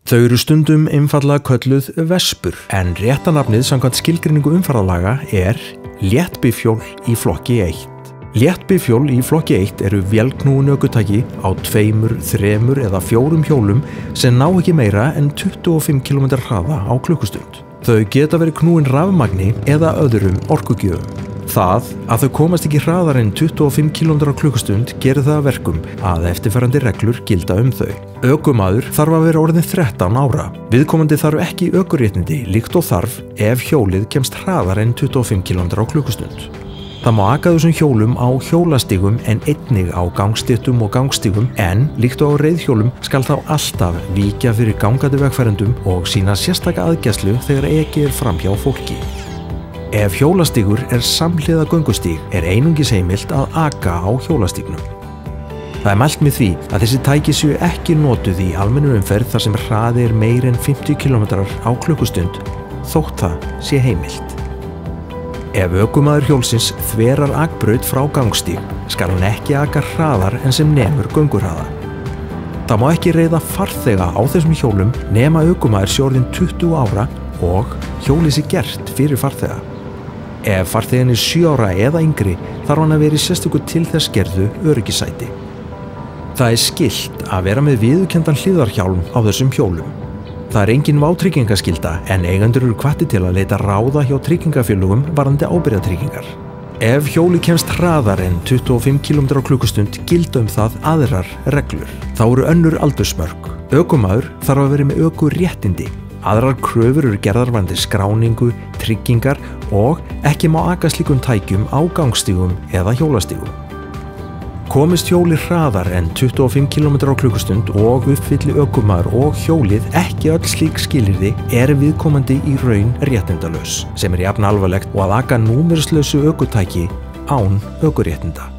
Þau eru stundum einfaldlega kölluð vespur en rétta nafnið samkvæmt skilgreiningu umferðarlaga er léttbifhjól í flokki 1. Léttbifhjól í flokki 1 eru vélknúin ökutæki á 2, 3 eða 4 hjólum sem ná ekki meira en 25 km hraða á klukkustund. Þau geta verið knúin rafmagni eða öðrum orkugjöfum. Það að þau komast ekki hraðar en 25 km á klukkustund gerir það að verkum að eftirfarandi reglur gilda þau. Ökumaður þarf að vera orðinn 13 ára. Viðkomandi þarf ekki ökuréttindi líkt og þarf ef hjólið kemst hraðar en 25 km á klukkustund. Það má aka þessum hjólum á hjólastígum en einnig á gangstéttum og gangstígum en líkt og á reiðhjólum skal þá alltaf víkja fyrir gangandi vegfarendum og sýna sérstaka aðgæslu þegar ekið framhjá fólki. Ef hjólastígur er samhliða göngustíg er einungis heimilt að aka á hjólastígnum. Það er mælt með því að þessi tæki séu ekki notuð í almennri umferð þar sem hraði er meiri en 50 km á klukkustund þótt það sé heimilt. Ef ökumaður hjólsins þverar akbraut frá gangstíg skal hann ekki aka hraðar en sem nemur göngurhraða. Það má ekki reiða farþega á þessum hjólum nema ökumaður sé orðinn 20 ára og hjólið sé gert fyrir farþega. Ef farþeginn er 7 ára eða yngri þarf hann að vera í sérstöku til þess gerðu öryggissæti. Það er skylt að vera með viðurkenndan hliðarhjálm á þessum hjólum. Það er engin vátryggingaskylda en eigendur eru hvattir til að leita ráða hjá tryggingafélögum varðandi ábyrgðartryggingar. Ef hjólið kemst hraðar en 25 km á klukkustund gilda það aðrar reglur. Þá eru önnur aldursmörk. Ökumaður þarf að vera með ökuréttindi. Aðrar kröfur eru gerðar varðandi skráningu, tryggingar og ekki má aka slíkum tækjum á gangstígum eða hjólastígum. Komist hjólið hraðar en 25 km á klukkustund og uppfylli ökumaður og hjólið ekki öll slík skilyrði er viðkomandi í raun réttindalaus, sem er jafn alvarlegt og að aka númerslausu ökutæki án ökuréttinda.